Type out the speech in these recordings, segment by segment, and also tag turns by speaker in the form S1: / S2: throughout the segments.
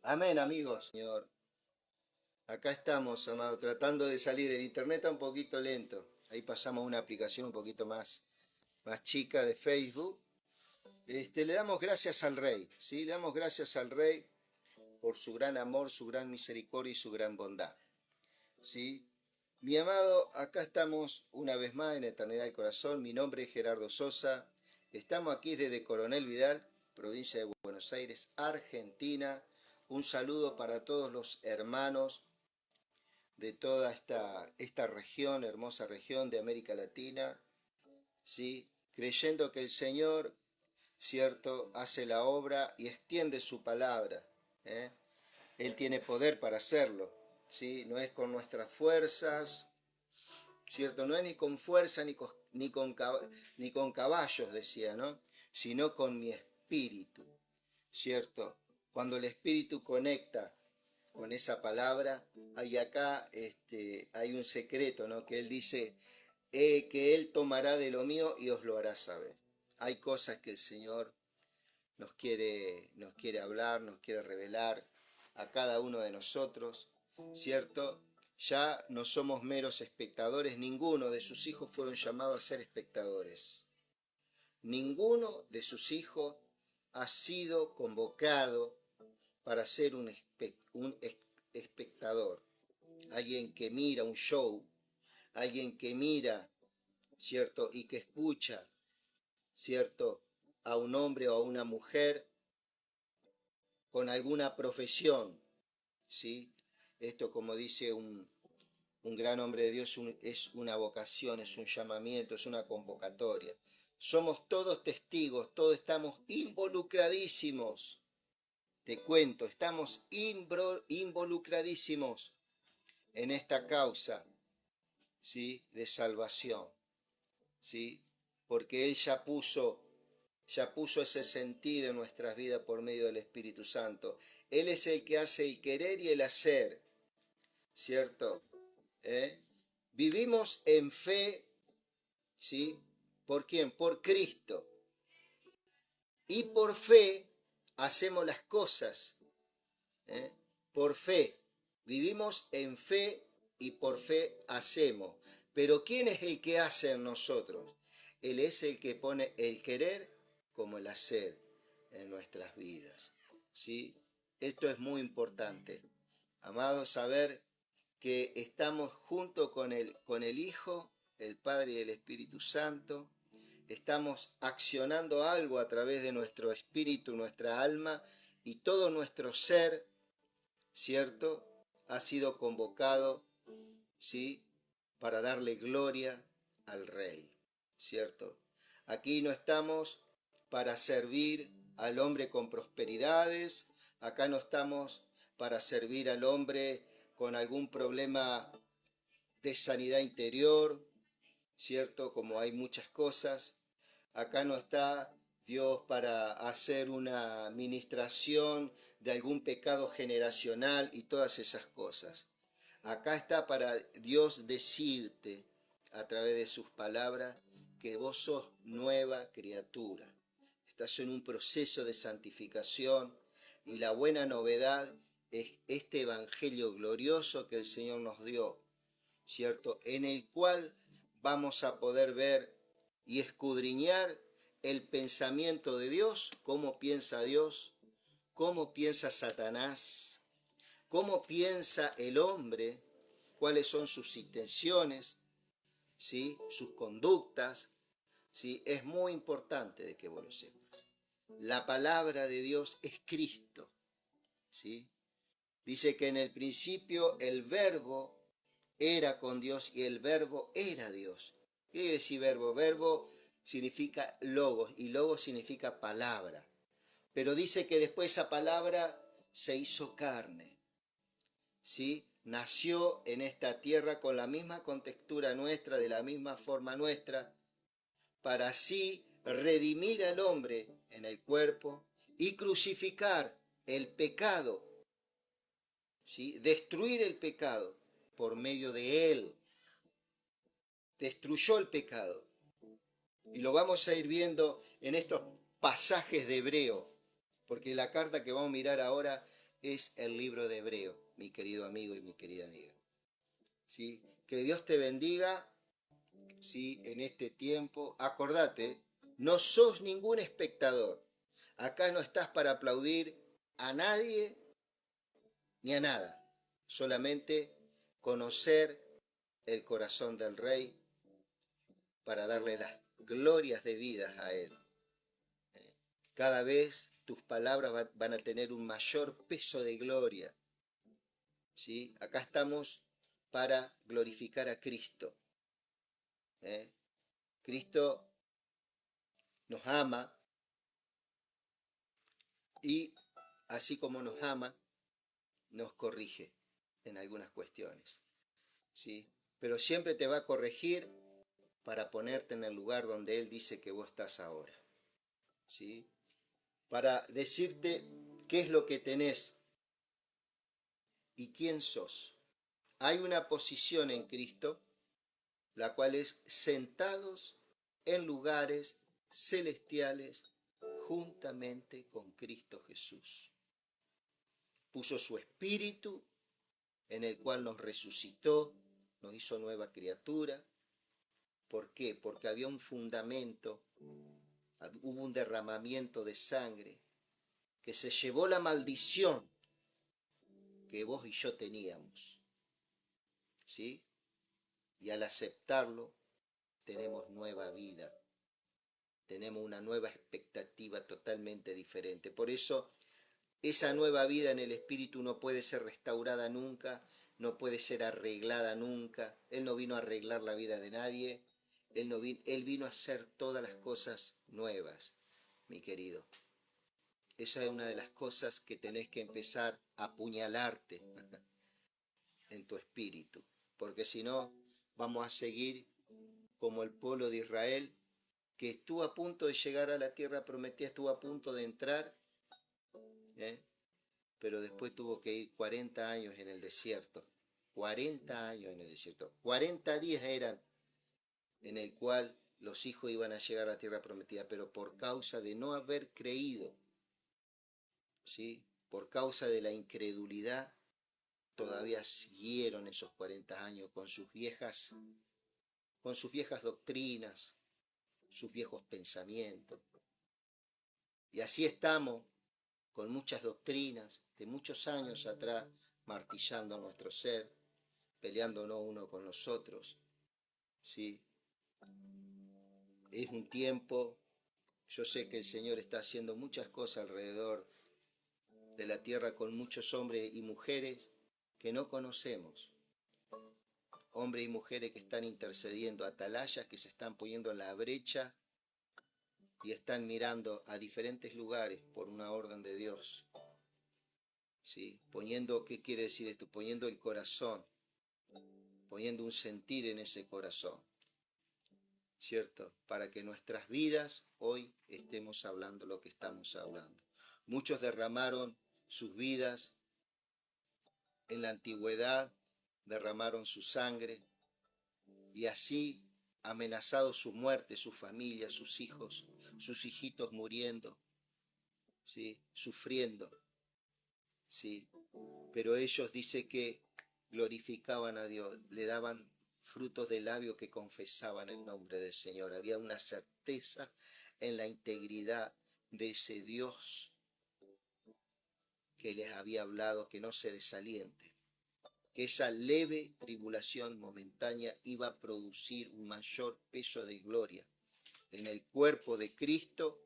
S1: Amén, amigos, Señor. Acá estamos, amado, tratando de salir. El internet está un poquito lento. Ahí pasamos a una aplicación un poquito más chica de Facebook. Le damos gracias al Rey, ¿sí? Le damos gracias al Rey por su gran amor, su gran misericordia y su gran bondad, ¿sí? Mi amado, acá estamos una vez más en Eternidad del Corazón. Mi nombre es Gerardo Sosa. Estamos aquí desde Coronel Vidal, provincia de Buenos Aires, Argentina. Un saludo para todos los hermanos de toda esta región, hermosa región de América Latina, ¿sí? Creyendo que el Señor, cierto, hace la obra y extiende su palabra, ¿eh? Él tiene poder para hacerlo, ¿sí? No es con nuestras fuerzas, cierto, no es ni con fuerza ni con caballos, decía, ¿no? Sino con mi espíritu, cierto. Cuando el espíritu conecta con esa palabra, hay acá hay un secreto, ¿no? Que él dice que él tomará de lo mío y os lo hará saber. Hay cosas que el Señor nos quiere hablar, nos quiere revelar a cada uno de nosotros, ¿cierto? Ya no somos meros espectadores, ninguno de sus hijos fueron llamados a ser espectadores. Ninguno de sus hijos ha sido convocado para ser un espectador, alguien que mira un show, alguien que mira, ¿cierto? Y que escucha, ¿cierto? A un hombre o a una mujer con alguna profesión, ¿sí? Esto, como dice un gran hombre de Dios, es una vocación, es un llamamiento, es una convocatoria. Somos todos testigos, todos estamos involucradísimos. Te cuento, estamos involucradísimos en esta causa, ¿sí? De salvación, ¿sí? Porque Él ya puso ese sentir en nuestras vidas por medio del Espíritu Santo. Él es el que hace el querer y el hacer, ¿cierto? ¿Eh? Vivimos en fe, ¿sí? ¿Por quién? Por Cristo. Y por fe hacemos las cosas, ¿eh? Por fe. Vivimos en fe y por fe hacemos. Pero ¿quién es el que hace en nosotros? Él es el que pone el querer como el hacer en nuestras vidas, ¿sí? Esto es muy importante. Amados, saber que estamos junto con el Hijo, el Padre y el Espíritu Santo. Estamos accionando algo a través de nuestro espíritu, nuestra alma y todo nuestro ser, ¿cierto? Ha sido convocado, ¿sí? Para darle gloria al Rey, ¿cierto? Aquí no estamos para servir al hombre con prosperidades, acá no estamos para servir al hombre con algún problema de sanidad interior, ¿cierto? Como hay muchas cosas. Acá no está Dios para hacer una ministración de algún pecado generacional y todas esas cosas. Acá está para Dios decirte a través de sus palabras que vos sos nueva criatura. Estás en un proceso de santificación y la buena novedad es este evangelio glorioso que el Señor nos dio, ¿cierto? En el cual vamos a poder ver y escudriñar el pensamiento de Dios, cómo piensa Dios, cómo piensa Satanás, cómo piensa el hombre, cuáles son sus intenciones, ¿sí? Sus conductas, ¿sí? Es muy importante de que vos lo sepas. La palabra de Dios es Cristo, ¿sí? Dice que en el principio el verbo era con Dios y el verbo era Dios. ¿Qué quiere decir verbo? Verbo significa logos y logos significa palabra. Pero dice que después esa palabra se hizo carne, ¿sí? Nació en esta tierra con la misma contextura nuestra, de la misma forma nuestra, para así redimir al hombre en el cuerpo y crucificar el pecado, ¿sí? Destruir el pecado por medio de él. Destruyó el pecado. Y lo vamos a ir viendo en estos pasajes de Hebreo, porque la carta que vamos a mirar ahora es el libro de Hebreo, mi querido amigo y mi querida amiga. ¿Sí? Que Dios te bendiga, ¿sí? En este tiempo. Acordate, no sos ningún espectador. Acá no estás para aplaudir a nadie ni a nada. Solamente conocer el corazón del Rey para darle las glorias debidas a Él. Cada vez tus palabras van a tener un mayor peso de gloria. ¿Sí? Acá estamos para glorificar a Cristo. Cristo nos ama y así como nos ama, nos corrige en algunas cuestiones. ¿Sí? Pero siempre te va a corregir para ponerte en el lugar donde Él dice que vos estás ahora. ¿Sí? Para decirte qué es lo que tenés y quién sos. Hay una posición en Cristo, la cual es sentados en lugares celestiales juntamente con Cristo Jesús. Puso su espíritu en el cual nos resucitó, nos hizo nueva criatura. ¿Por qué? Porque había un fundamento, hubo un derramamiento de sangre que se llevó la maldición que vos y yo teníamos. ¿Sí? Y al aceptarlo, tenemos nueva vida. Tenemos una nueva expectativa totalmente diferente. Por eso, esa nueva vida en el Espíritu no puede ser restaurada nunca, no puede ser arreglada nunca. Él no vino a arreglar la vida de nadie. Él vino a hacer todas las cosas nuevas, mi querido. Esa es una de las cosas que tenés que empezar a apuñalarte en tu espíritu. Porque si no, vamos a seguir como el pueblo de Israel, que estuvo a punto de llegar a la tierra prometida, estuvo a punto de entrar, pero después tuvo que ir 40 años en el desierto. 40 años en el desierto. 40 días eran en el cual los hijos iban a llegar a la tierra prometida, pero por causa de no haber creído, ¿sí? Por causa de la incredulidad, todavía siguieron esos 40 años con sus viejas doctrinas, sus viejos pensamientos. Y así estamos con muchas doctrinas de muchos años atrás, martillando nuestro ser, peleándonos uno con los otros. ¿Sí? Es un tiempo, yo sé que el Señor está haciendo muchas cosas alrededor de la tierra con muchos hombres y mujeres que no conocemos. Hombres y mujeres que están intercediendo, atalayas que se están poniendo en la brecha y están mirando a diferentes lugares por una orden de Dios. ¿Sí? Poniendo, ¿qué quiere decir esto? Poniendo el corazón, poniendo un sentir en ese corazón, ¿cierto? Para que nuestras vidas hoy estemos hablando lo que estamos hablando. Muchos derramaron sus vidas en la antigüedad, derramaron su sangre y así amenazado su muerte, su familia, sus hijos, sus hijitos muriendo, ¿sí? Sufriendo, ¿sí? Pero ellos dice que glorificaban a Dios, le daban frutos de labio que confesaban el nombre del Señor. Había una certeza en la integridad de ese Dios que les había hablado, que no se desaliente, que esa leve tribulación momentánea iba a producir un mayor peso de gloria en el cuerpo de Cristo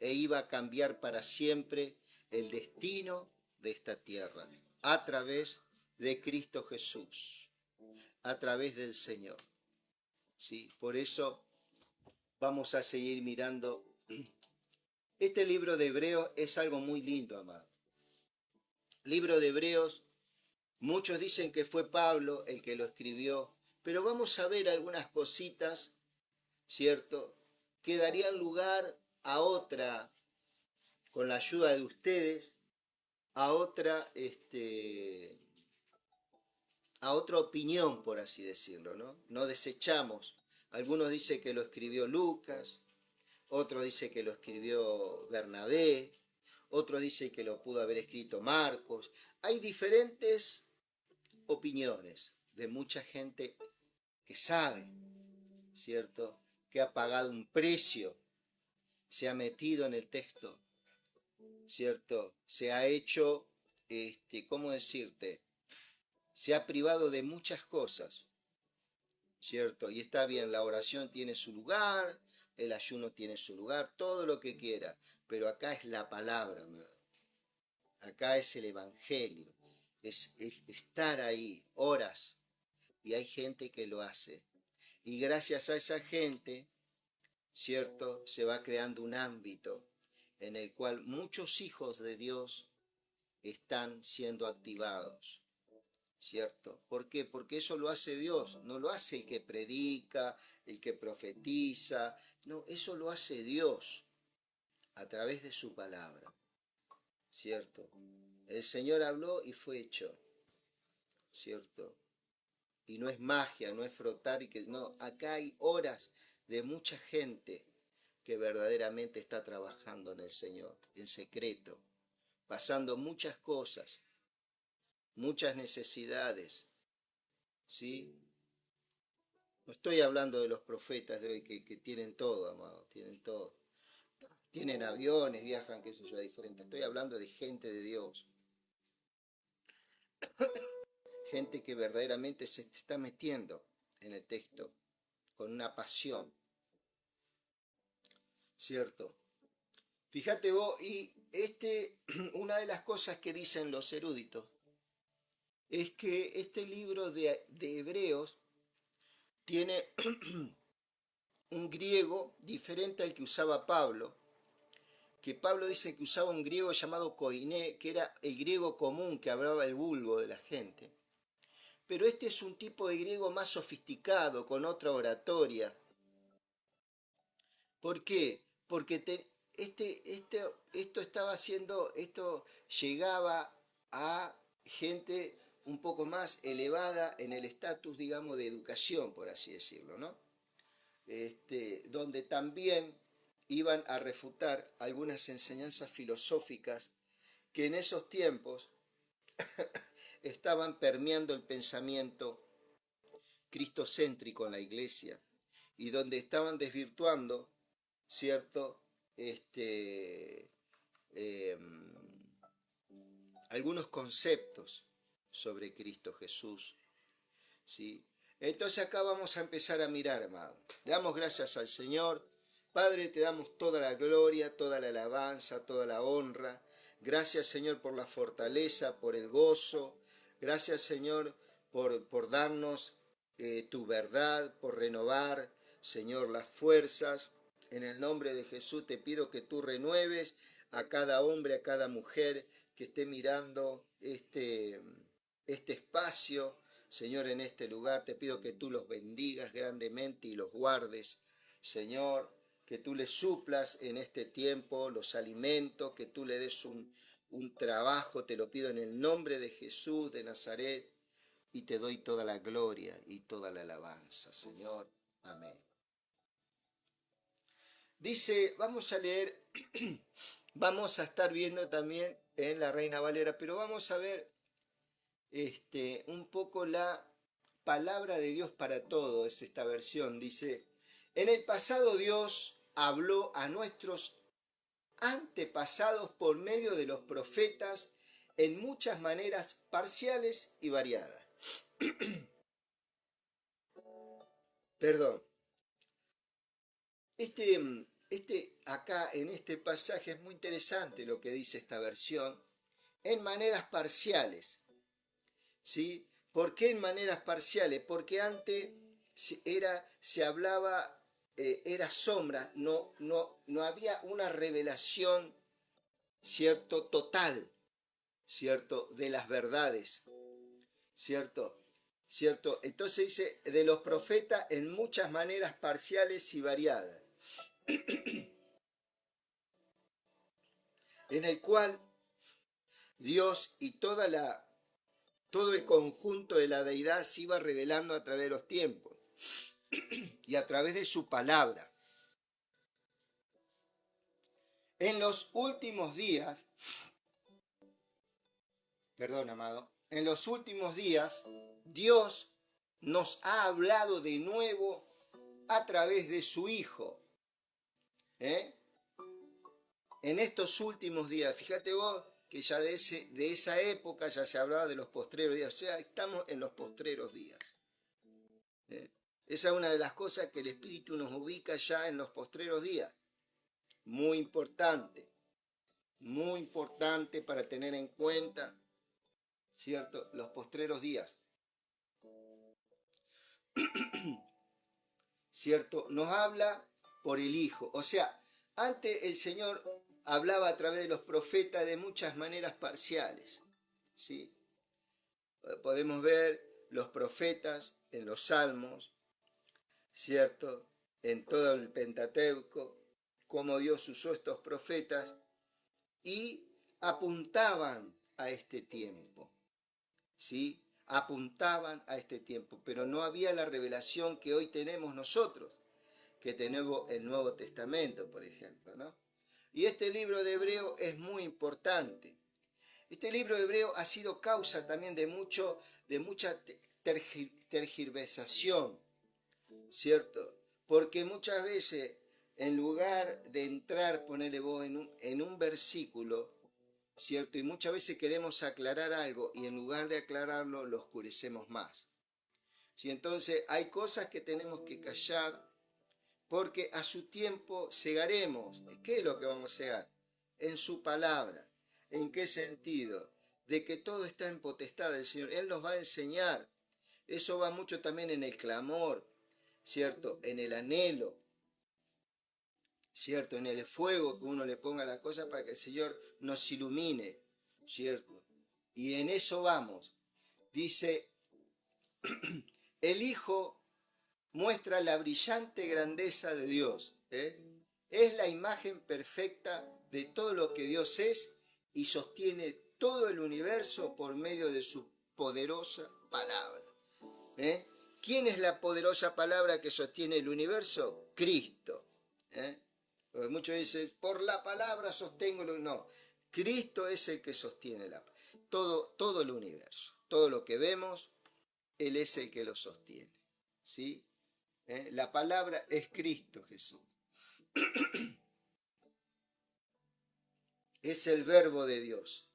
S1: e iba a cambiar para siempre el destino de esta tierra a través de Cristo Jesús, a través del Señor. ¿Sí? Por eso vamos a seguir mirando. Este libro de Hebreos es algo muy lindo, amado. Libro de Hebreos, muchos dicen que fue Pablo el que lo escribió, pero vamos a ver algunas cositas, ¿cierto?, que darían lugar a otra, con la ayuda de ustedes, a otra opinión, por así decirlo, ¿no? No desechamos. Algunos dicen que lo escribió Lucas, otros dicen que lo escribió Bernabé, otros dicen que lo pudo haber escrito Marcos. Hay diferentes opiniones de mucha gente que sabe, ¿cierto? Que ha pagado un precio, se ha metido en el texto, ¿cierto? Se ha hecho, ¿cómo decirte? Se ha privado de muchas cosas, ¿cierto? Y está bien, la oración tiene su lugar, el ayuno tiene su lugar, todo lo que quiera, pero acá es la palabra, amado. Acá es el evangelio, es estar ahí horas, y hay gente que lo hace. Y gracias a esa gente, ¿cierto? Se va creando un ámbito en el cual muchos hijos de Dios están siendo activados, ¿cierto? ¿Por qué? Porque eso lo hace Dios, no lo hace el que predica, el que profetiza, no, eso lo hace Dios a través de su palabra, ¿cierto? El Señor habló y fue hecho, ¿cierto? Y no es magia, no es frotar y que no, acá hay horas de mucha gente que verdaderamente está trabajando en el Señor, en secreto, pasando muchas cosas, muchas necesidades, ¿sí? No estoy hablando de los profetas de hoy que tienen todo, amado, tienen todo. Tienen aviones, viajan, qué sé yo, diferente. Estoy hablando de gente de Dios, gente que verdaderamente se está metiendo en el texto con una pasión, ¿cierto? Fíjate vos, y una de las cosas que dicen los eruditos es que este libro de Hebreos tiene un griego diferente al que usaba Pablo, que Pablo dice que usaba un griego llamado koiné, que era el griego común que hablaba el vulgo de la gente. Pero este es un tipo de griego más sofisticado, con otra oratoria. ¿Por qué? Porque esto llegaba a gente un poco más elevada en el estatus, digamos, de educación, por así decirlo, ¿no? Donde también iban a refutar algunas enseñanzas filosóficas que en esos tiempos estaban permeando el pensamiento cristocéntrico en la iglesia y donde estaban desvirtuando, ¿cierto? Este, eh, algunos conceptos sobre Cristo Jesús, ¿sí? Entonces acá vamos a empezar a mirar, amado. Le damos gracias al Señor. Padre, te damos toda la gloria, toda la alabanza, toda la honra. Gracias, Señor, por la fortaleza, por el gozo. Gracias, Señor, por darnos tu verdad, por renovar, Señor, las fuerzas. En el nombre de Jesús te pido que tú renueves a cada hombre, a cada mujer que esté mirando este espacio. Señor, en este lugar te pido que tú los bendigas grandemente y los guardes. Señor, que tú les suplas en este tiempo los alimentos, que tú le des un trabajo, te lo pido en el nombre de Jesús de Nazaret, y te doy toda la gloria y toda la alabanza, Señor. Amén. Dice, vamos a leer, vamos a estar viendo también en la Reina Valera, pero vamos a ver un poco la palabra de Dios para todo, es esta versión. Dice, en el pasado Dios habló a nuestros antepasados por medio de los profetas en muchas maneras parciales y variadas. Perdón. Acá en este pasaje es muy interesante lo que dice esta versión, en maneras parciales, ¿sí? ¿Por qué en maneras parciales? Porque antes se hablaba, era sombra, no había una revelación, ¿cierto? Total, ¿cierto? De las verdades, ¿cierto? ¿Cierto? Entonces dice, de los profetas en muchas maneras parciales y variadas, en el cual Dios y todo el conjunto de la deidad se iba revelando a través de los tiempos y a través de su palabra. En los últimos días, perdón, amado, en los últimos días, Dios nos ha hablado de nuevo a través de su Hijo. ¿Eh? En estos últimos días, fíjate vos que ya de esa época ya se hablaba de los postreros días, o sea, estamos en los postreros días. ¿Eh? Esa es una de las cosas que el Espíritu nos ubica ya en los postreros días. Muy importante para tener en cuenta, ¿cierto? Los postreros días. ¿Cierto? Nos habla por el Hijo. O sea, antes el Señor hablaba a través de los profetas de muchas maneras parciales. ¿Sí? Podemos ver los profetas en los Salmos, ¿cierto? En todo el Pentateuco, cómo Dios usó estos profetas y apuntaban a este tiempo, ¿sí? Apuntaban a este tiempo, pero no había la revelación que hoy tenemos nosotros, que tenemos el Nuevo Testamento, por ejemplo, ¿no? Y este libro de Hebreo es muy importante. Este libro de Hebreo ha sido causa también de mucha tergiversación, ¿cierto? Porque muchas veces, en lugar de entrar, ponele vos, en un versículo, ¿cierto? Y muchas veces queremos aclarar algo y en lugar de aclararlo, lo oscurecemos más. ¿Sí? Entonces, hay cosas que tenemos que callar porque a su tiempo cegaremos. ¿Qué es lo que vamos a cegar? En su palabra. ¿En qué sentido? De que todo está en potestad del Señor. Él nos va a enseñar. Eso va mucho también en el clamor, ¿cierto? En el anhelo, ¿cierto? En el fuego que uno le ponga a la cosa para que el Señor nos ilumine, ¿cierto? Y en eso vamos. Dice, el Hijo muestra la brillante grandeza de Dios. Es la imagen perfecta de todo lo que Dios es y sostiene todo el universo por medio de su poderosa palabra. ¿Quién es la poderosa palabra que sostiene el universo? Cristo. Porque muchos dicen, por la palabra sostengo. No, Cristo es el que sostiene todo el universo. Todo lo que vemos, Él es el que lo sostiene. ¿Sí? La palabra es Cristo Jesús. Es el verbo de Dios,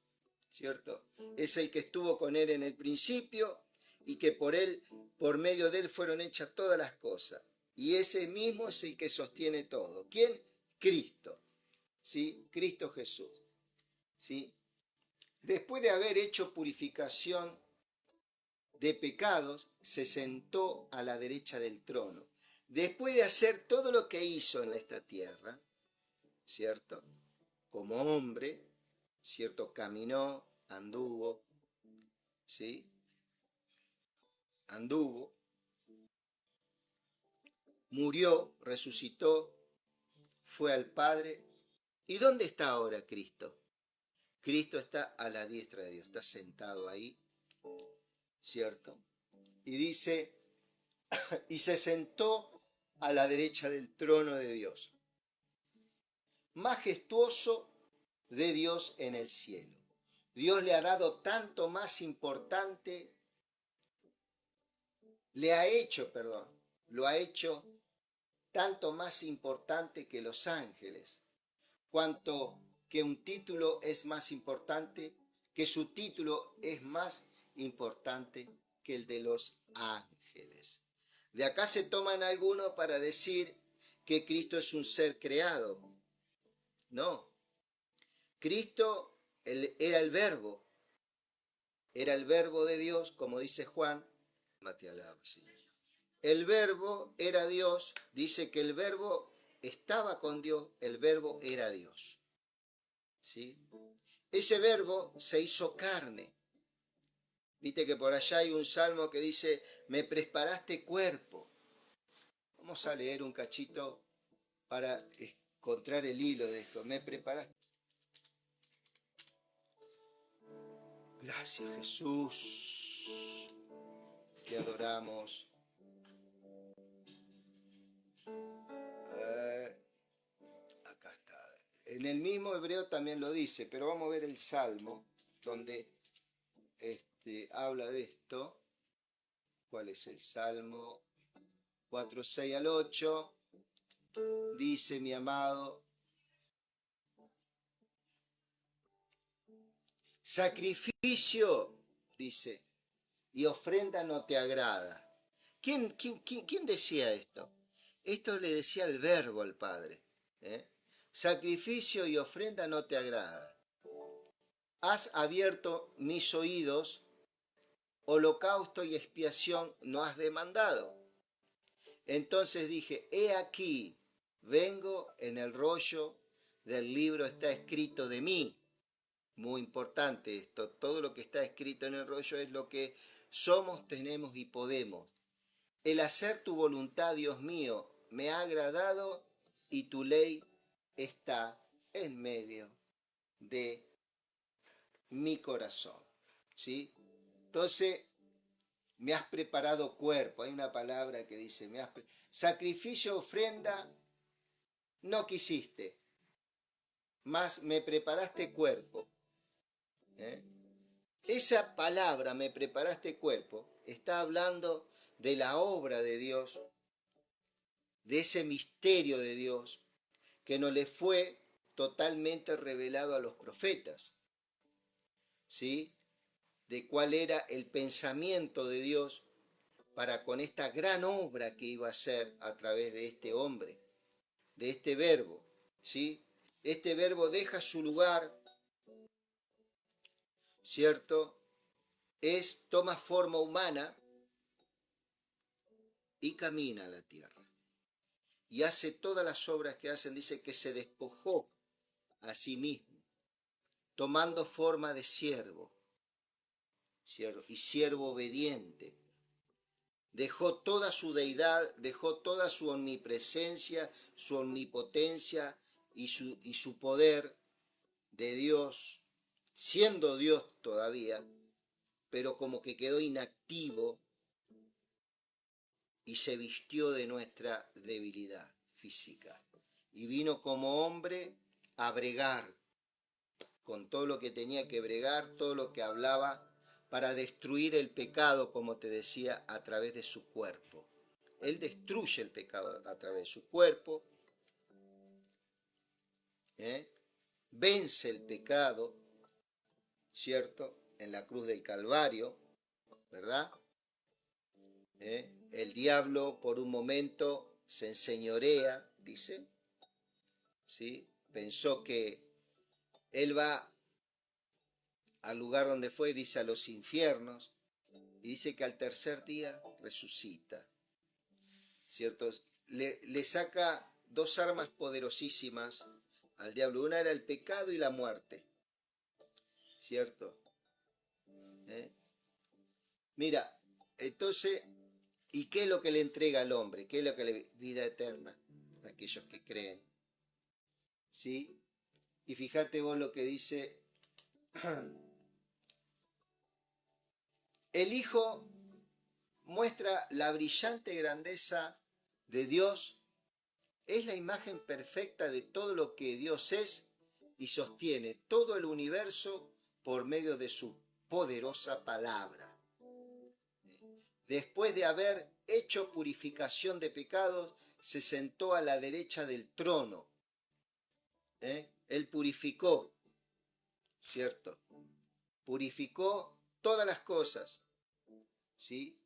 S1: ¿cierto? Es el que estuvo con Él en el principio y que por medio de Él fueron hechas todas las cosas. Y ese mismo es el que sostiene todo. ¿Quién? Cristo. ¿Sí? Cristo Jesús. ¿Sí? Después de haber hecho purificación de pecados, se sentó a la derecha del trono. Después de hacer todo lo que hizo en esta tierra, ¿cierto? Como hombre, ¿cierto? Caminó, anduvo, ¿sí? Anduvo, murió, resucitó, fue al Padre. ¿Y dónde está ahora Cristo? Cristo está a la diestra de Dios, está sentado ahí, ¿cierto? Y dice, y se sentó a la derecha del trono de Dios, majestuoso de Dios en el cielo. Dios le ha dado tanto más importante, lo ha hecho tanto más importante que los ángeles, cuanto que un título es más importante, que su título es más importante que el de los ángeles. De acá se toman algunos para decir que Cristo es un ser creado. No, Cristo era el verbo de Dios, como dice Juan. Mate alaba, Señor. El verbo era Dios, dice que el verbo estaba con Dios, el verbo era Dios. ¿Sí? Ese verbo se hizo carne. Viste que por allá hay un salmo que dice, me preparaste cuerpo. Vamos a leer un cachito para encontrar el hilo de esto. Me preparaste. Gracias, Jesús. Te adoramos. Acá está. En el mismo Hebreo también lo dice, pero vamos a ver el Salmo, donde habla de esto. ¿Cuál es el Salmo? 4, 6 al 8. Dice mi amado: sacrificio, dice, y ofrenda no te agrada. ¿Quién decía esto? Esto le decía el Verbo al Padre. Sacrificio y ofrenda no te agrada. Has abierto mis oídos, holocausto y expiación no has demandado. Entonces dije, he aquí, vengo, en el rollo del libro está escrito de mí. Muy importante esto, todo lo que está escrito en el rollo es lo que somos, tenemos y podemos. El hacer tu voluntad, Dios mío, me ha agradado y tu ley está en medio de mi corazón. ¿Sí? Entonces, me has preparado cuerpo. Hay una palabra que dice, sacrificio, ofrenda, no quisiste, mas me preparaste cuerpo. Esa palabra, me preparaste cuerpo, está hablando de la obra de Dios, de ese misterio de Dios que no le fue totalmente revelado a los profetas, ¿sí? De cuál era el pensamiento de Dios para con esta gran obra que iba a hacer a través de este hombre, de este verbo, ¿sí? Este verbo deja su lugar, ¿cierto? Toma forma humana y camina a la tierra. Y hace todas las obras que hacen, dice que se despojó a sí mismo, tomando forma de siervo, y siervo obediente. Dejó toda su deidad, dejó toda su omnipresencia, su omnipotencia y su poder de Dios, siendo Dios todavía, pero como que quedó inactivo y se vistió de nuestra debilidad física. Y vino como hombre a bregar con todo lo que tenía que bregar, todo lo que hablaba, para destruir el pecado, como te decía, a través de su cuerpo. Él destruye el pecado a través de su cuerpo, vence el pecado, ¿cierto? En la cruz del Calvario, ¿verdad? El diablo por un momento se enseñorea, dice, ¿sí? Pensó que él va al lugar donde fue, dice, a los infiernos, y dice que al tercer día resucita, ¿cierto? Le saca dos armas poderosísimas al diablo. Una era el pecado y la muerte, ¿cierto? Mira, entonces, ¿y qué es lo que le entrega al hombre? ¿Qué es lo que le vida eterna a aquellos que creen? ¿Sí? Y fíjate vos lo que dice el Hijo muestra la brillante grandeza de Dios, es la imagen perfecta de todo lo que Dios es y sostiene todo el universo por medio de su poderosa palabra. Después de haber hecho purificación de pecados, se sentó a la derecha del trono. Él purificó, ¿cierto? Purificó todas las cosas, ¿sí?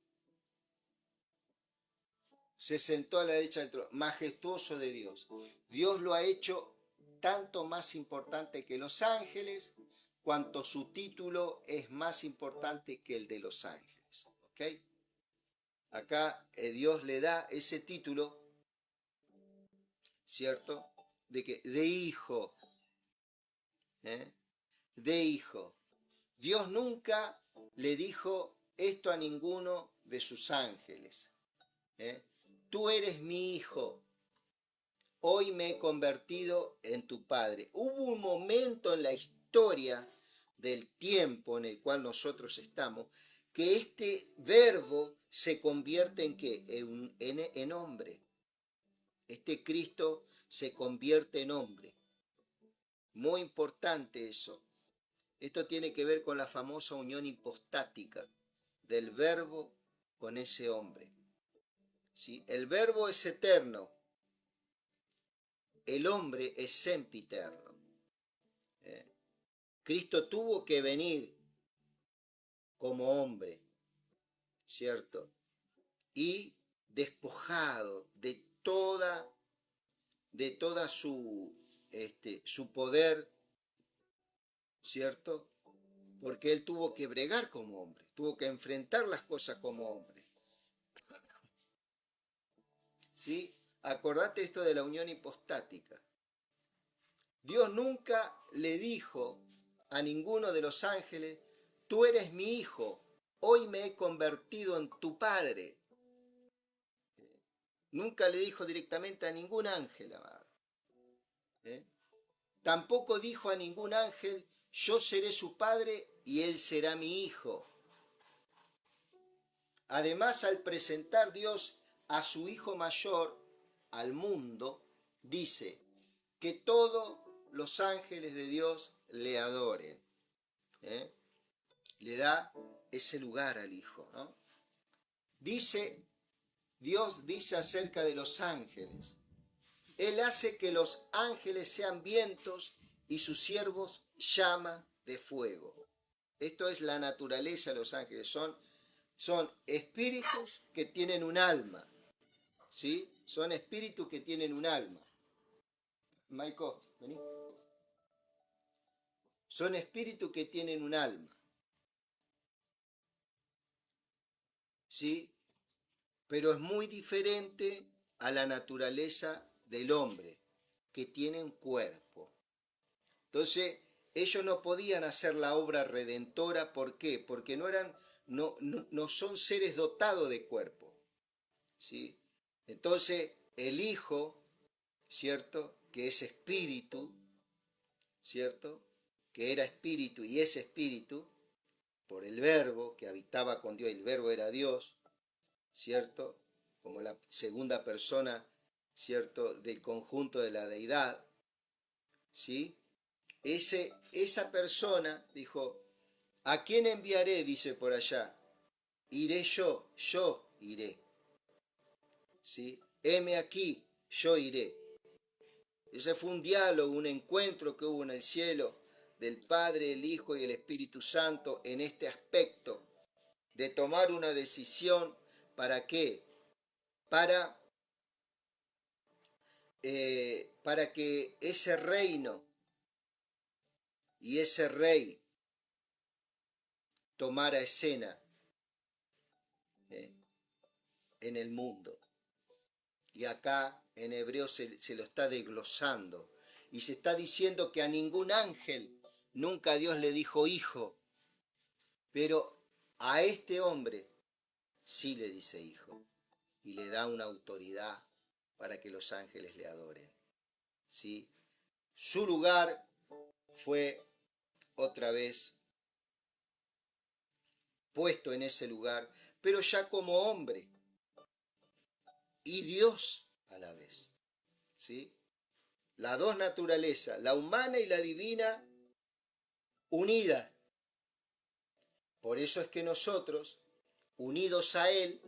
S1: Se sentó a la derecha del trono, majestuoso de Dios. Dios lo ha hecho tanto más importante que los ángeles, cuanto su título es más importante que el de los ángeles. ¿Ok? Acá Dios le da ese título, ¿cierto? De hijo. De hijo. Dios nunca le dijo esto a ninguno de sus ángeles. Tú eres mi hijo, hoy me he convertido en tu padre. Hubo un momento en la historia del tiempo en el cual nosotros estamos, que este verbo se convierte en ¿qué? En hombre. Este Cristo se convierte en hombre. Muy importante eso. Esto tiene que ver con la famosa unión hipostática del Verbo con ese hombre. ¿Sí? El Verbo es eterno, el hombre es sempiterno. Cristo tuvo que venir como hombre, ¿cierto? Y despojado de toda su poder, ¿cierto? Porque él tuvo que bregar como hombre, tuvo que enfrentar las cosas como hombre. ¿Sí? Acordate esto de la unión hipostática. Dios nunca le dijo a ninguno de los ángeles, tú eres mi hijo, hoy me he convertido en tu padre. Nunca le dijo directamente a ningún ángel, amado. Tampoco dijo a ningún ángel, yo seré su padre y él será mi hijo. Además, al presentar Dios a su hijo mayor al mundo, dice que todos los ángeles de Dios le adoren. Le da ese lugar al hijo, ¿no? Dios dice acerca de los ángeles, Él hace que los ángeles sean vientos y sus siervos llama de fuego. Esto es la naturaleza de los ángeles. Son espíritus que tienen un alma. ¿Sí? Son espíritus que tienen un alma. Michael, vení. Son espíritus que tienen un alma. ¿Sí? Pero es muy diferente a la naturaleza del hombre, que tiene un cuerpo. Entonces, ellos no podían hacer la obra redentora. ¿Por qué? Porque no son seres dotados de cuerpo. ¿Sí? Entonces, el Hijo, ¿cierto? Que es espíritu, ¿cierto? Que era espíritu y es espíritu, por el Verbo que habitaba con Dios, el Verbo era Dios, ¿cierto? Como la segunda persona, ¿cierto? Del conjunto de la deidad, ¿sí? Esa persona dijo, ¿a quién enviaré? Dice por allá, iré yo iré, ¿sí? Heme aquí, yo iré. Ese fue un diálogo, un encuentro que hubo en el cielo del Padre, el Hijo y el Espíritu Santo en este aspecto de tomar una decisión. ¿Para qué? Para que ese reino y ese rey tomara escena en el mundo. Y acá en hebreo se lo está desglosando y se está diciendo que a ningún ángel nunca Dios le dijo hijo, pero a este hombre sí le dice hijo y le da una autoridad para que los ángeles le adoren. ¿Sí? Su lugar fue otra vez puesto en ese lugar, pero ya como hombre y Dios a la vez. ¿Sí? Las dos naturalezas, la humana y la divina, unidas. Por eso es que nosotros, unidos a Él,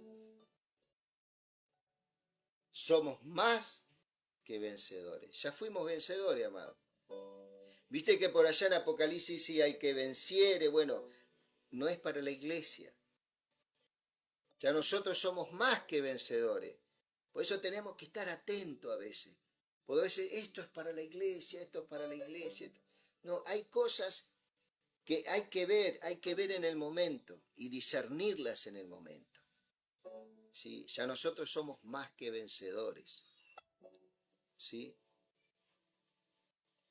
S1: somos más que vencedores. Ya fuimos vencedores, amado. Viste que por allá en Apocalipsis sí hay que venciere. Bueno, no es para la iglesia. Ya nosotros somos más que vencedores. Por eso tenemos que estar atentos a veces. Porque a veces esto es para la iglesia, esto es para la iglesia. No, hay cosas que hay que ver en el momento y discernirlas en el momento. ¿Sí? Ya nosotros somos más que vencedores. ¿Sí?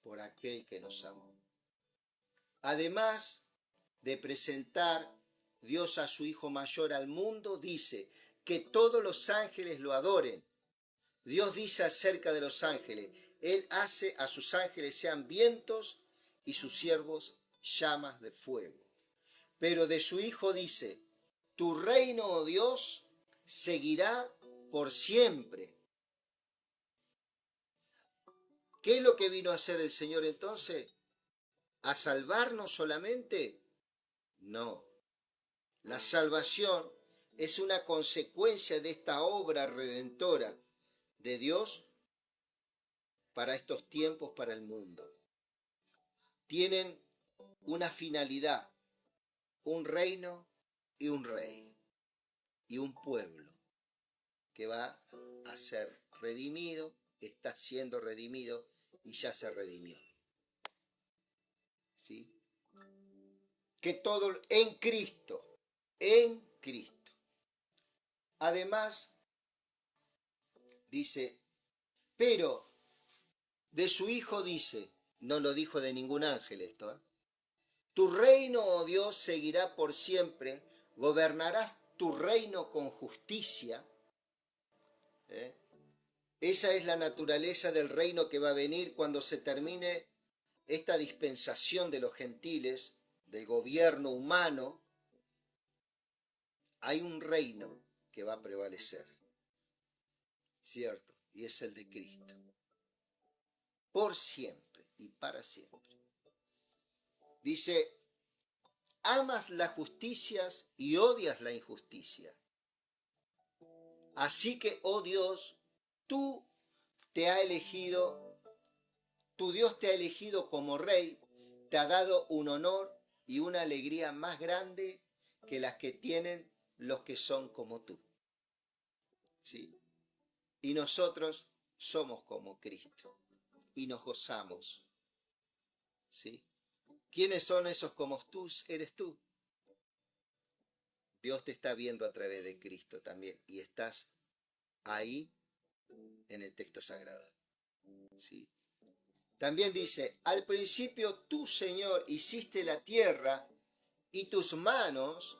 S1: Por aquel que nos amó. Además de presentar Dios a su Hijo mayor al mundo, dice que todos los ángeles lo adoren. Dios dice acerca de los ángeles, Él hace a sus ángeles sean vientos y sus siervos llamas de fuego. Pero de su Hijo dice, tu reino, oh Dios, seguirá por siempre. ¿Qué es lo que vino a hacer el Señor entonces? ¿A salvarnos solamente? No. La salvación es una consecuencia de esta obra redentora de Dios para estos tiempos, para el mundo. Tienen una finalidad, un reino y un rey y un pueblo que va a ser redimido, está siendo redimido y ya se redimió. ¿Sí? Que todo en Cristo, en Cristo. Además, dice, pero de su Hijo dice, no lo dijo de ningún ángel esto, ¿eh? Tu reino, oh Dios, seguirá por siempre, gobernarás tu reino con justicia. ¿Eh? Esa es la naturaleza del reino que va a venir cuando se termine esta dispensación de los gentiles, del gobierno humano. Hay un reino que va a prevalecer, ¿cierto? Y es el de Cristo. Por siempre y para siempre. Dice, amas las justicias y odias la injusticia. Así que, oh Dios, tú te ha elegido, tu Dios te ha elegido como rey, te ha dado un honor y una alegría más grande que las que tienen los que son como tú. ¿Sí? Y nosotros somos como Cristo y nos gozamos. ¿Sí? ¿Quiénes son esos como tú? Eres tú. Dios te está viendo a través de Cristo también y estás ahí en el texto sagrado. ¿Sí? También dice, al principio tú, Señor, hiciste la tierra y tus manos,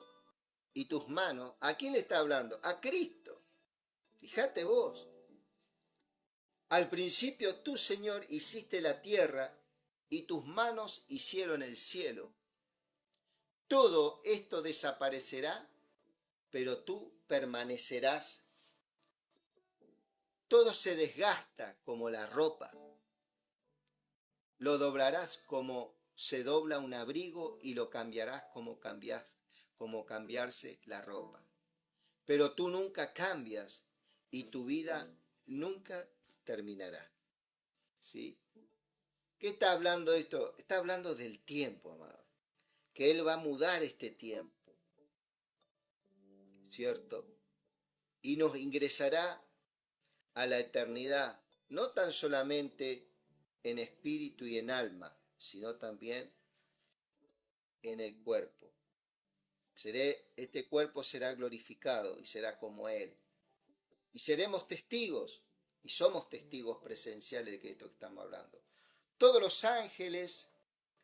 S1: ¿a quién le está hablando? A Cristo. Fíjate vos. Al principio tú, Señor, hiciste la tierra y tus manos hicieron el cielo. Todo esto desaparecerá, pero tú permanecerás. Todo se desgasta como la ropa. Lo doblarás como se dobla un abrigo y lo cambiarás como cambiarse la ropa. Pero tú nunca cambias y tu vida nunca terminará. ¿Sí? ¿Qué está hablando esto? Está hablando del tiempo, amado. Que Él va a mudar este tiempo. ¿Cierto? Y nos ingresará a la eternidad, no tan solamente en espíritu y en alma, sino también en el cuerpo. Este cuerpo será glorificado y será como Él. Y seremos testigos, y somos testigos presenciales de que esto que estamos hablando. Todos los ángeles,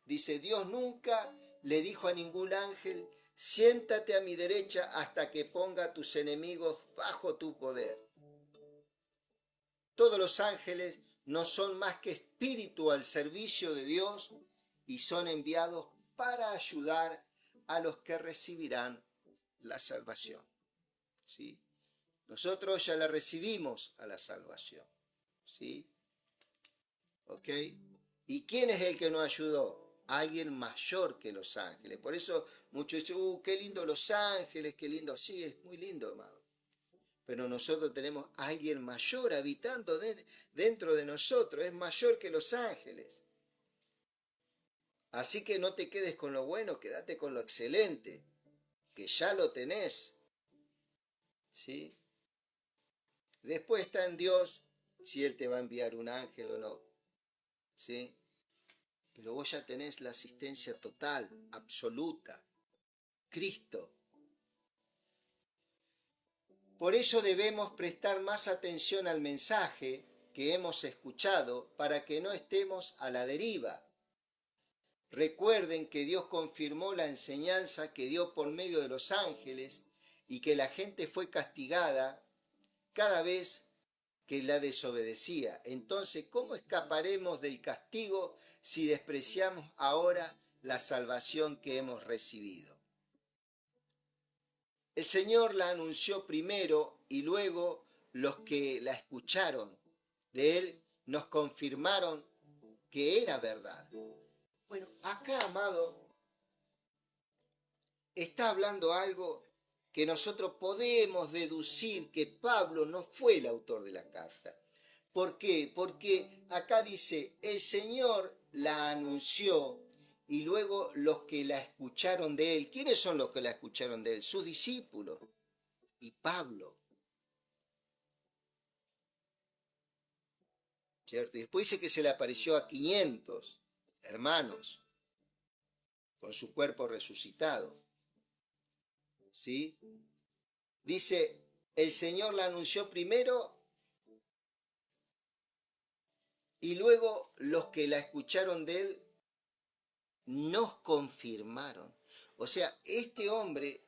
S1: dice, Dios nunca le dijo a ningún ángel, siéntate a mi derecha hasta que ponga a tus enemigos bajo tu poder. Todos los ángeles no son más que espíritu al servicio de Dios y son enviados para ayudar a los que recibirán la salvación. ¿Sí? Nosotros ya la recibimos a la salvación. ¿Sí? ¿Ok? ¿Y quién es el que nos ayudó? Alguien mayor que los ángeles. Por eso muchos dicen, qué lindo los ángeles, qué lindo. Sí, es muy lindo, amado. Pero nosotros tenemos a alguien mayor habitando dentro de nosotros. Es mayor que los ángeles. Así que no te quedes con lo bueno, quédate con lo excelente, que ya lo tenés. ¿Sí? Después está en Dios si Él te va a enviar un ángel o no. ¿Sí? Pero vos ya tenés la asistencia total, absoluta. Cristo. Por eso debemos prestar más atención al mensaje que hemos escuchado para que no estemos a la deriva. Recuerden que Dios confirmó la enseñanza que dio por medio de los ángeles y que la gente fue castigada cada vez que la desobedecía. Entonces, ¿cómo escaparemos del castigo si despreciamos ahora la salvación que hemos recibido? El Señor la anunció primero y luego los que la escucharon de Él nos confirmaron que era verdad. Bueno, acá, amado, está hablando algo que nosotros podemos deducir que Pablo no fue el autor de la carta. ¿Por qué? Porque acá dice, el Señor la anunció y luego los que la escucharon de él. ¿Quiénes son los que la escucharon de él? Sus discípulos y Pablo. ¿Cierto? Y después dice que se le apareció a 500 hermanos con su cuerpo resucitado. ¿Sí? Dice, el Señor la anunció primero y luego los que la escucharon de él nos confirmaron. O sea, este hombre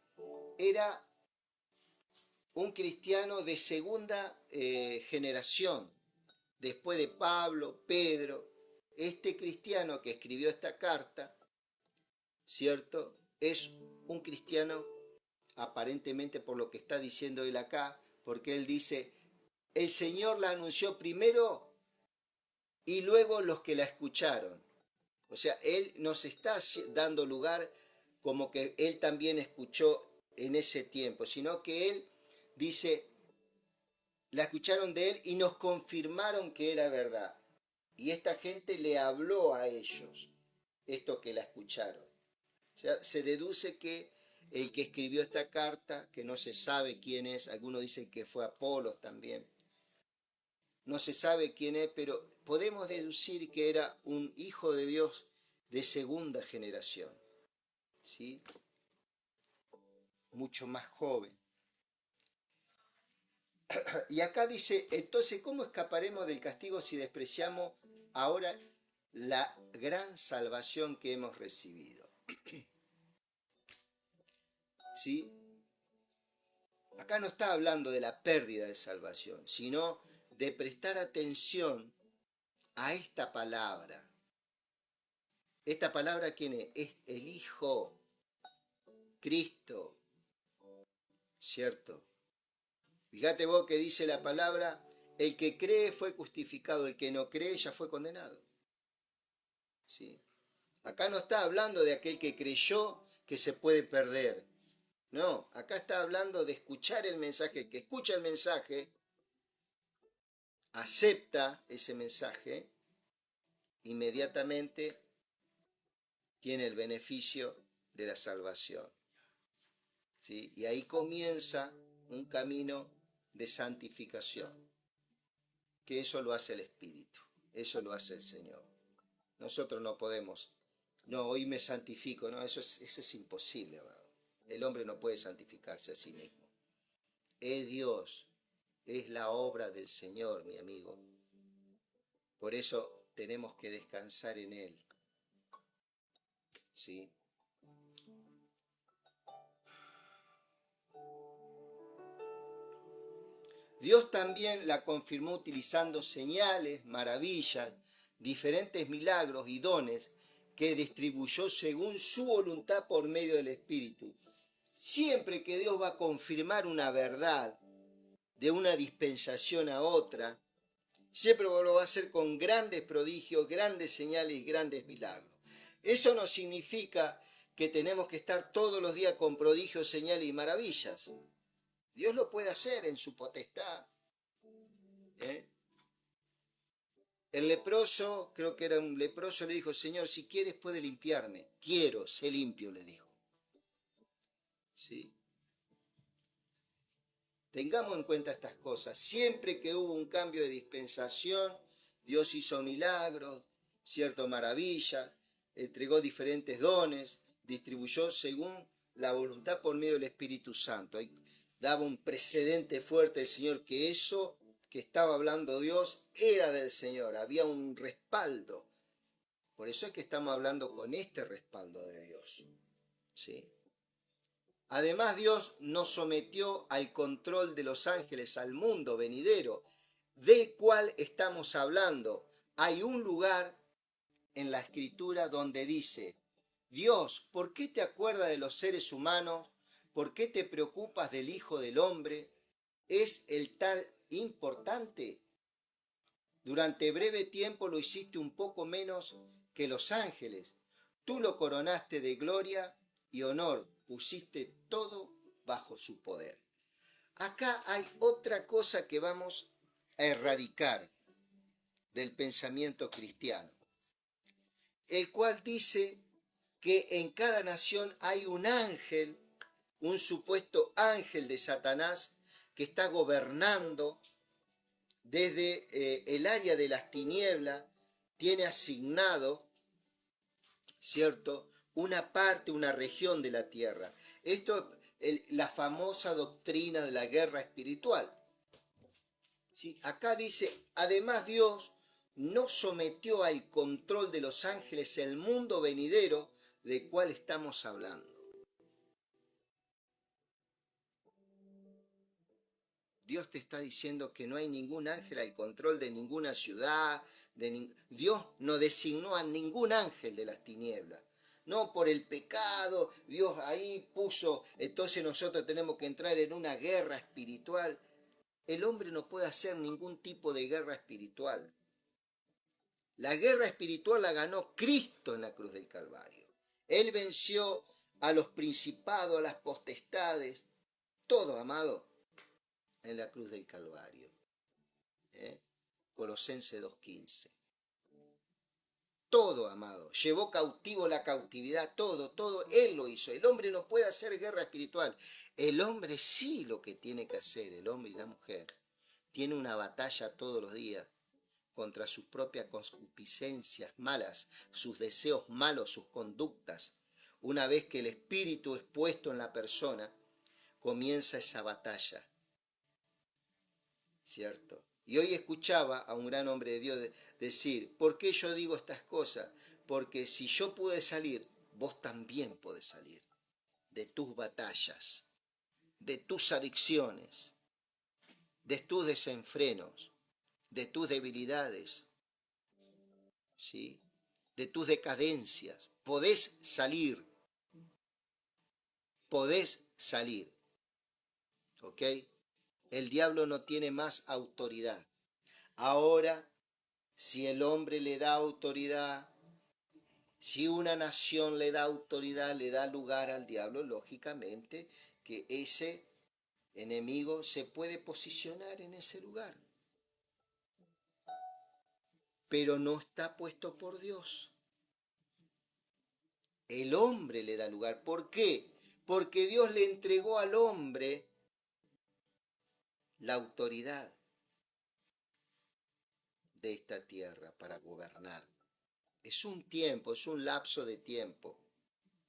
S1: era un cristiano de segunda generación. Después de Pablo, Pedro, este cristiano que escribió esta carta, ¿cierto? Es un cristiano aparentemente por lo que está diciendo él acá, porque él dice, el Señor la anunció primero y luego los que la escucharon. O sea, él nos está dando lugar como que él también escuchó en ese tiempo, sino que él dice, la escucharon de él y nos confirmaron que era verdad. Y esta gente le habló a ellos, esto que la escucharon. O sea, se deduce que el que escribió esta carta, que no se sabe quién es, algunos dicen que fue Apolos también, no se sabe quién es, pero podemos deducir que era un hijo de Dios de segunda generación, ¿sí? Mucho más joven. Y acá dice, entonces, ¿cómo escaparemos del castigo si despreciamos ahora la gran salvación que hemos recibido? ¿Sí? Acá no está hablando de la pérdida de salvación, sino de prestar atención a esta palabra. ¿Esta palabra quién es? Es el Hijo, Cristo, ¿cierto? Fíjate vos que dice la palabra, el que cree fue justificado, el que no cree ya fue condenado. ¿Sí? Acá no está hablando de aquel que creyó que se puede perder. No, acá está hablando de escuchar el mensaje. El que escucha el mensaje, acepta ese mensaje, inmediatamente tiene el beneficio de la salvación. ¿Sí? Y ahí comienza un camino de santificación, que eso lo hace el Espíritu, eso lo hace el Señor. Nosotros no podemos, no, hoy me santifico, no, eso es imposible, amado. El hombre no puede santificarse a sí mismo. Es Dios, es la obra del Señor, mi amigo. Por eso tenemos que descansar en Él. ¿Sí? Dios también la confirmó utilizando señales, maravillas, diferentes milagros y dones que distribuyó según su voluntad por medio del Espíritu. Siempre que Dios va a confirmar una verdad de una dispensación a otra, siempre lo va a hacer con grandes prodigios, grandes señales y grandes milagros. Eso no significa que tenemos que estar todos los días con prodigios, señales y maravillas. Dios lo puede hacer en su potestad. El leproso, creo que era un leproso, le dijo, Señor, si quieres puede limpiarme. Quiero, sé limpio, le dijo. ¿Sí? Tengamos en cuenta estas cosas. Siempre que hubo un cambio de dispensación, Dios hizo milagros, cierto, maravillas, entregó diferentes dones, distribuyó según la voluntad por medio del Espíritu Santo. Ahí daba un precedente fuerte el Señor que eso que estaba hablando Dios era del Señor, había un respaldo. Por eso es que estamos hablando con este respaldo de Dios. ¿Sí? Además, Dios nos sometió al control de los ángeles, al mundo venidero, del cual estamos hablando. Hay un lugar en la Escritura donde dice, Dios, ¿por qué te acuerdas de los seres humanos? ¿Por qué te preocupas del Hijo del Hombre? ¿Es el tal importante? Durante breve tiempo lo hiciste un poco menos que los ángeles. Tú lo coronaste de gloria y honor, pusiste todo bajo su poder. Acá hay otra cosa que vamos a erradicar del pensamiento cristiano, el cual dice que en cada nación hay un ángel, un supuesto ángel de Satanás, que está gobernando desde el área de las tinieblas, tiene asignado, ¿cierto?, una parte, una región de la tierra. Esto es la famosa doctrina de la guerra espiritual. ¿Sí? Acá dice, además Dios no sometió al control de los ángeles el mundo venidero del cual estamos hablando. Dios te está diciendo que no hay ningún ángel al control de ninguna ciudad. Dios no designó a ningún ángel de las tinieblas. No por el pecado, Dios ahí puso, entonces nosotros tenemos que entrar en una guerra espiritual. El hombre no puede hacer ningún tipo de guerra espiritual. La guerra espiritual la ganó Cristo en la cruz del Calvario. Él venció a los principados, a las potestades, todo, amado, en la cruz del Calvario. Colosenses 2:15. Todo, amado. Llevó cautivo la cautividad, todo Él lo hizo. El hombre no puede hacer guerra espiritual. El hombre sí lo que tiene que hacer, el hombre y la mujer, tiene una batalla todos los días contra sus propias concupiscencias malas, sus deseos malos, sus conductas. Una vez que el espíritu es puesto en la persona, comienza esa batalla. ¿Cierto? Y hoy escuchaba a un gran hombre de Dios decir, ¿por qué yo digo estas cosas? Porque si yo pude salir, vos también podés salir de tus batallas, de tus adicciones, de tus desenfrenos, de tus debilidades, ¿sí?, de tus decadencias. Podés salir, ¿ok? El diablo no tiene más autoridad. Ahora, si el hombre le da autoridad, si una nación le da autoridad, le da lugar al diablo, lógicamente que ese enemigo se puede posicionar en ese lugar. Pero no está puesto por Dios. El hombre le da lugar. ¿Por qué? Porque Dios le entregó al hombre la autoridad de esta tierra para gobernar. Es un tiempo, es un lapso de tiempo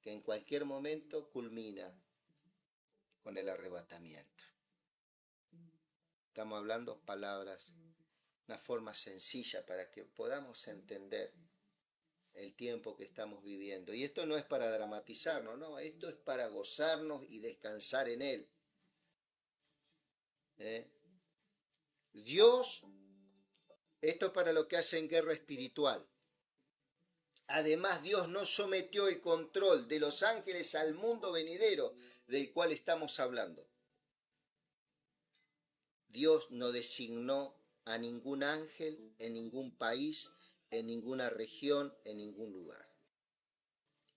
S1: que en cualquier momento culmina con el arrebatamiento. Estamos hablando palabras, una forma sencilla para que podamos entender el tiempo que estamos viviendo. Y esto no es para dramatizarnos, no, esto es para gozarnos y descansar en Él. Dios, esto es para lo que hacen guerra espiritual. Además, Dios no sometió el control de los ángeles al mundo venidero del cual estamos hablando. Dios no designó a ningún ángel en ningún país, en ninguna región, en ningún lugar.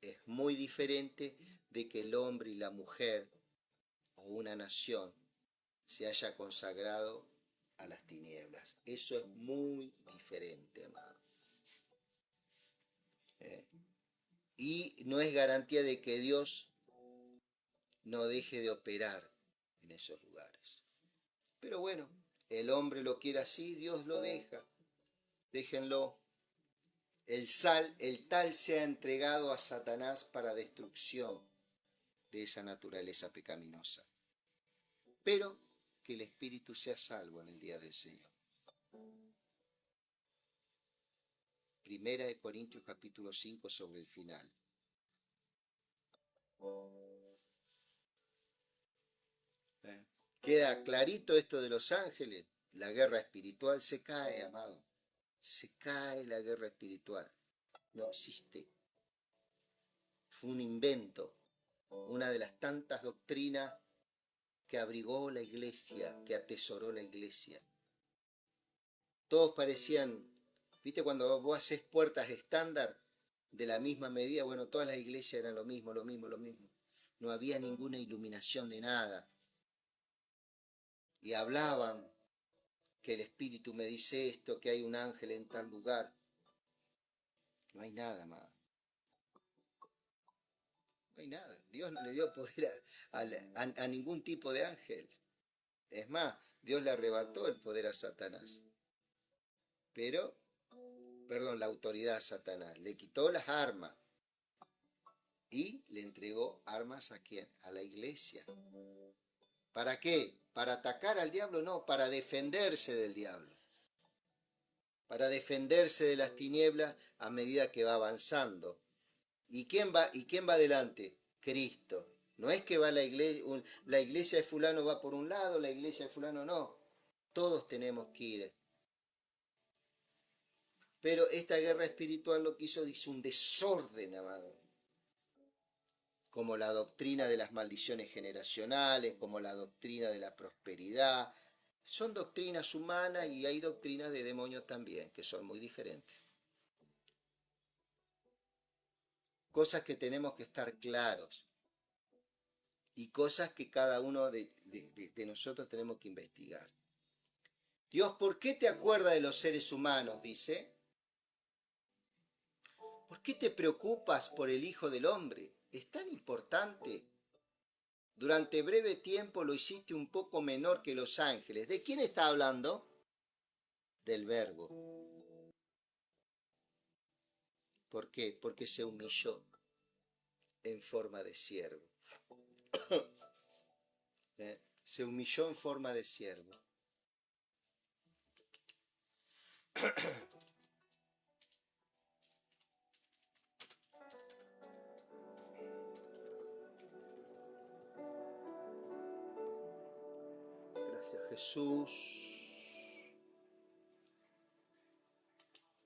S1: Es muy diferente de que el hombre y la mujer o una nación se haya consagrado a las tinieblas. Eso es muy diferente, amado. Y no es garantía de que Dios no deje de operar en esos lugares. Pero bueno, el hombre lo quiere así, Dios lo deja. Déjenlo. El tal se ha entregado a Satanás para destrucción de esa naturaleza pecaminosa. Pero que el espíritu sea salvo en el día del Señor. Primera de Corintios capítulo 5 sobre el final. Queda clarito esto de los ángeles. La guerra espiritual se cae, amado. Se cae la guerra espiritual. No existe. Fue un invento. Una de las tantas doctrinas que abrigó la iglesia, que atesoró la iglesia. Todos parecían, ¿viste cuando vos haces puertas estándar de la misma medida? Bueno, todas las iglesias eran lo mismo, lo mismo, lo mismo. No había ninguna iluminación de nada. Y hablaban que el Espíritu me dice esto, que hay un ángel en tal lugar. No hay nada más. No hay nada. Dios no le dio poder a ningún tipo de ángel. Es más, Dios le arrebató el poder a Satanás. Pero, perdón, la autoridad a Satanás. Le quitó las armas. Y le entregó armas ¿a quién? A la iglesia. ¿Para qué? ¿Para atacar al diablo? No, para defenderse del diablo. Para defenderse de las tinieblas a medida que va avanzando. ¿Y quién va adelante? Cristo. No es que va la iglesia de fulano va por un lado, la iglesia de fulano no. Todos tenemos que ir. Pero esta guerra espiritual lo que hizo un desorden, amado. Como la doctrina de las maldiciones generacionales, como la doctrina de la prosperidad. Son doctrinas humanas y hay doctrinas de demonios también, que son muy diferentes. Cosas que tenemos que estar claros y cosas que cada uno de nosotros tenemos que investigar. Dios, ¿por qué te acuerdas de los seres humanos? Dice. ¿Por qué te preocupas por el Hijo del Hombre? ¿Es tan importante? Durante breve tiempo lo hiciste un poco menor que los ángeles. ¿De quién está hablando? Del Verbo. ¿Por qué? Porque se humilló en forma de siervo. Se humilló en forma de siervo. Gracias, Jesús.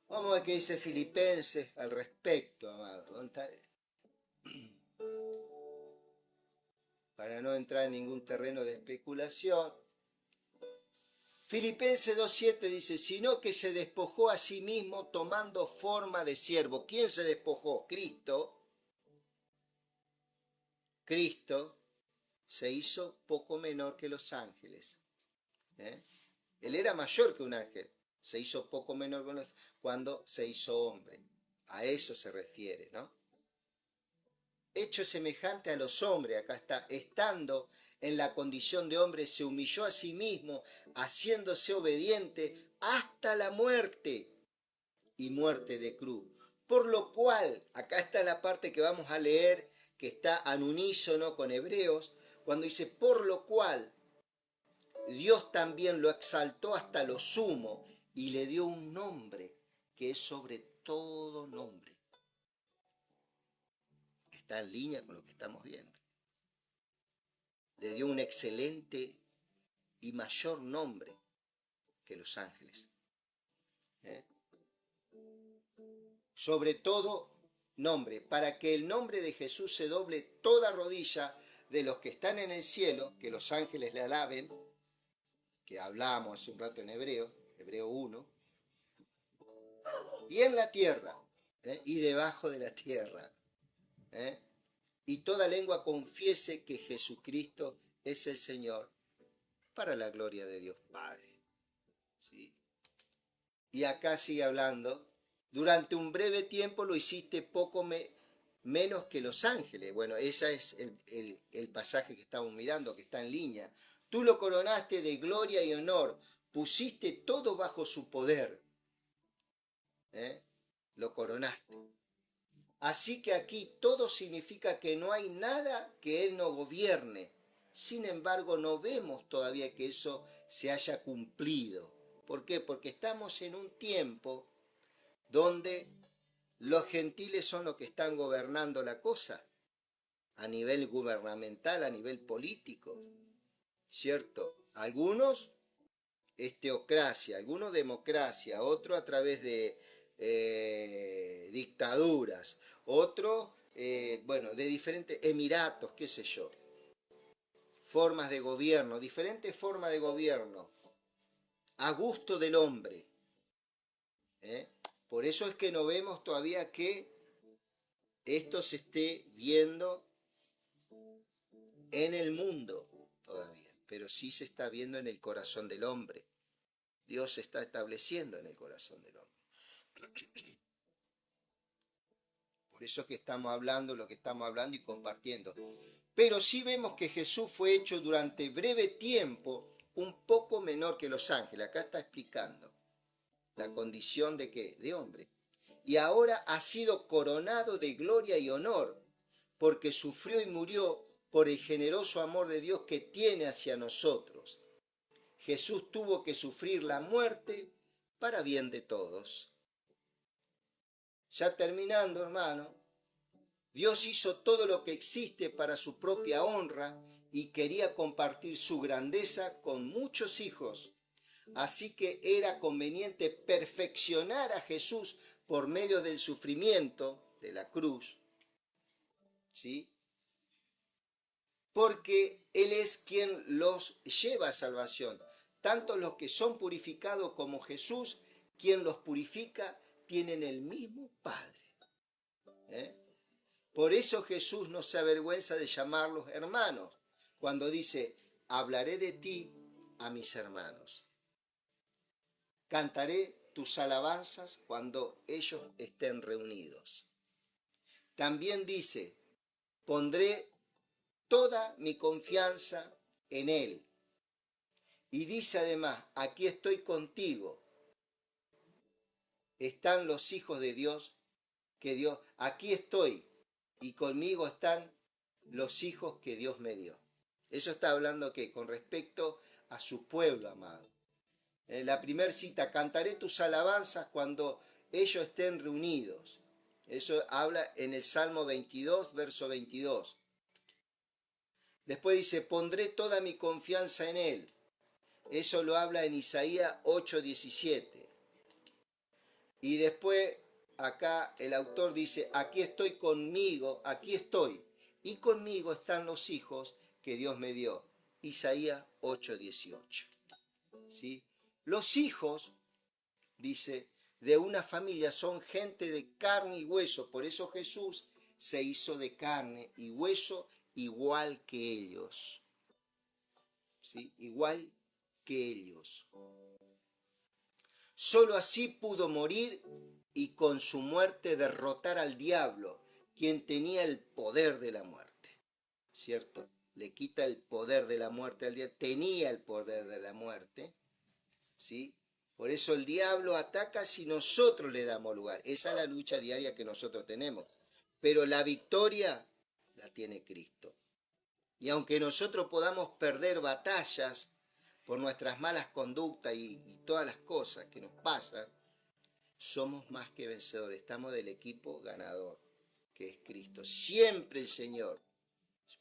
S1: Vamos a ver qué dice Filipenses al respecto, amado. Para no entrar en ningún terreno de especulación. Filipenses 2.7 dice, sino que se despojó a sí mismo tomando forma de siervo. ¿Quién se despojó? Cristo. Cristo se hizo poco menor que los ángeles. Él era mayor que un ángel. Se hizo poco menor cuando se hizo hombre. A eso se refiere, ¿no? Hecho semejante a los hombres, acá está, estando en la condición de hombre, se humilló a sí mismo, haciéndose obediente hasta la muerte y muerte de cruz. Por lo cual, acá está la parte que vamos a leer, que está al unísono con Hebreos, cuando dice, por lo cual Dios también lo exaltó hasta lo sumo y le dio un nombre que es sobre todo nombre. Está en línea con lo que estamos viendo. Le dio un excelente y mayor nombre que los ángeles. Sobre todo nombre, para que el nombre de Jesús se doble toda rodilla de los que están en el cielo, que los ángeles le alaben, que hablamos hace un rato en Hebreo 1, y en la tierra, y debajo de la tierra, y toda lengua confiese que Jesucristo es el Señor, para la gloria de Dios Padre. ¿Sí? Y acá sigue hablando, durante un breve tiempo lo hiciste poco menos que los ángeles. Bueno, ese es el pasaje que estamos mirando, que está en línea. Tú lo coronaste de gloria y honor, pusiste todo bajo su poder. Lo coronaste. Así que aquí todo significa que no hay nada que Él no gobierne. Sin embargo, no vemos todavía que eso se haya cumplido. ¿Por qué? Porque estamos en un tiempo donde los gentiles son los que están gobernando la cosa, a nivel gubernamental, a nivel político, ¿cierto? Algunos es teocracia, algunos democracia, otro a través de dictaduras, otro, bueno, de diferentes emiratos, qué sé yo, formas de gobierno, diferentes formas de gobierno, a gusto del hombre, ¿eh? Por eso es que no vemos todavía que esto se esté viendo en el mundo todavía, pero sí se está viendo en el corazón del hombre. Dios se está estableciendo en el corazón del hombre. Por eso es que estamos hablando lo que estamos hablando y compartiendo. Pero sí vemos que Jesús fue hecho durante breve tiempo un poco menor que los ángeles. Acá está explicando la condición de ¿qué? De hombre. Y ahora ha sido coronado de gloria y honor, porque sufrió y murió por el generoso amor de Dios que tiene hacia nosotros. Jesús tuvo que sufrir la muerte para bien de todos. Ya terminando, hermano, Dios hizo todo lo que existe para su propia honra y quería compartir su grandeza con muchos hijos. Así que era conveniente perfeccionar a Jesús por medio del sufrimiento de la cruz, ¿sí? Porque Él es quien los lleva a salvación. Tanto los que son purificados como Jesús, quien los purifica, tienen el mismo Padre. ¿Eh? Por eso Jesús no se avergüenza de llamarlos hermanos, cuando dice, hablaré de ti a mis hermanos. Cantaré tus alabanzas cuando ellos estén reunidos. También dice, pondré toda mi confianza en Él. Y dice además, aquí estoy contigo. Están los hijos de Dios, que Dios, aquí estoy, y conmigo están los hijos que Dios me dio. Eso está hablando que con respecto a su pueblo amado. La primera cita, cantaré tus alabanzas cuando ellos estén reunidos. Eso habla en el Salmo 22, verso 22. Después dice, pondré toda mi confianza en Él. Eso lo habla en Isaías 8, 17. Y después acá el autor dice, aquí estoy conmigo, aquí estoy. Y conmigo están los hijos que Dios me dio. Isaías 8, 18. ¿Sí? Los hijos, dice, de una familia son gente de carne y hueso. Por eso Jesús se hizo de carne y hueso igual que ellos. ¿Sí? Igual que ellos. Solo así pudo morir y con su muerte derrotar al diablo, quien tenía el poder de la muerte. ¿Cierto? Le quita el poder de la muerte al diablo. Tenía el poder de la muerte. ¿Sí? Por eso el diablo ataca si nosotros le damos lugar. Esa es la lucha diaria que nosotros tenemos. Pero la victoria la tiene Cristo. Y aunque nosotros podamos perder batallas por nuestras malas conductas y todas las cosas que nos pasan, somos más que vencedores. Estamos del equipo ganador, que es Cristo. Siempre el Señor,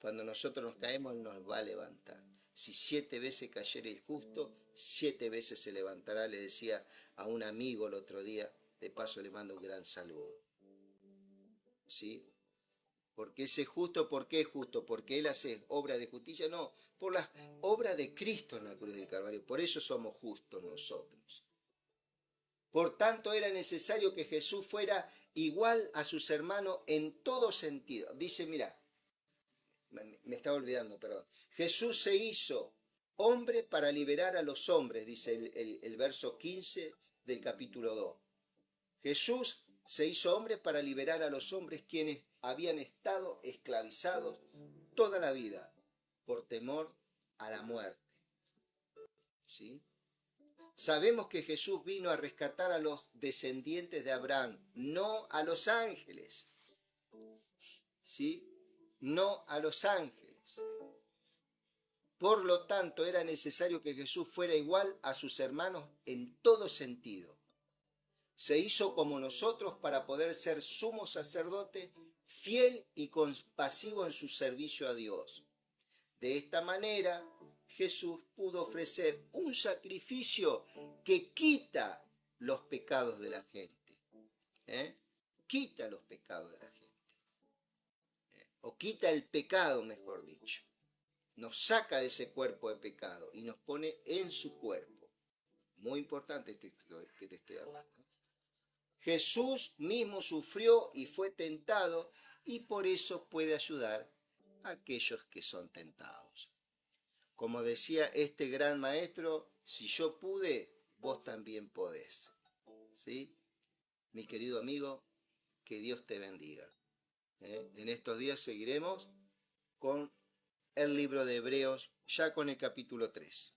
S1: cuando nosotros nos caemos, nos va a levantar. Si 7 veces cayere el justo, 7 veces se levantará, le decía a un amigo el otro día, de paso le mando un gran saludo. ¿Sí? Porque ese justo, ¿por qué es justo? ¿Porque Él hace obra de justicia? No, por la obra de Cristo en la cruz del Calvario. Por eso somos justos nosotros. Por tanto, era necesario que Jesús fuera igual a sus hermanos en todo sentido. Dice, mira, me estaba olvidando, perdón. Jesús se hizo hombre para liberar a los hombres, dice el verso 15 del capítulo 2. Jesús se hizo hombre para liberar a los hombres quienes habían estado esclavizados toda la vida por temor a la muerte. ¿Sí? Sabemos que Jesús vino a rescatar a los descendientes de Abraham, no a los ángeles. ¿Sí? No a los ángeles. Por lo tanto, era necesario que Jesús fuera igual a sus hermanos en todo sentido. Se hizo como nosotros para poder ser sumo sacerdote, fiel y compasivo en su servicio a Dios. De esta manera, Jesús pudo ofrecer un sacrificio que quita los pecados de la gente. Quita los pecados de la gente. O quita el pecado, mejor dicho. Nos saca de ese cuerpo de pecado y nos pone en su cuerpo. Muy importante esto que te estoy hablando. Jesús mismo sufrió y fue tentado y por eso puede ayudar a aquellos que son tentados. Como decía este gran maestro, si yo pude, vos también podés. ¿Sí? Mi querido amigo, que Dios te bendiga. En estos días seguiremos con el libro de Hebreos, ya con el capítulo 3.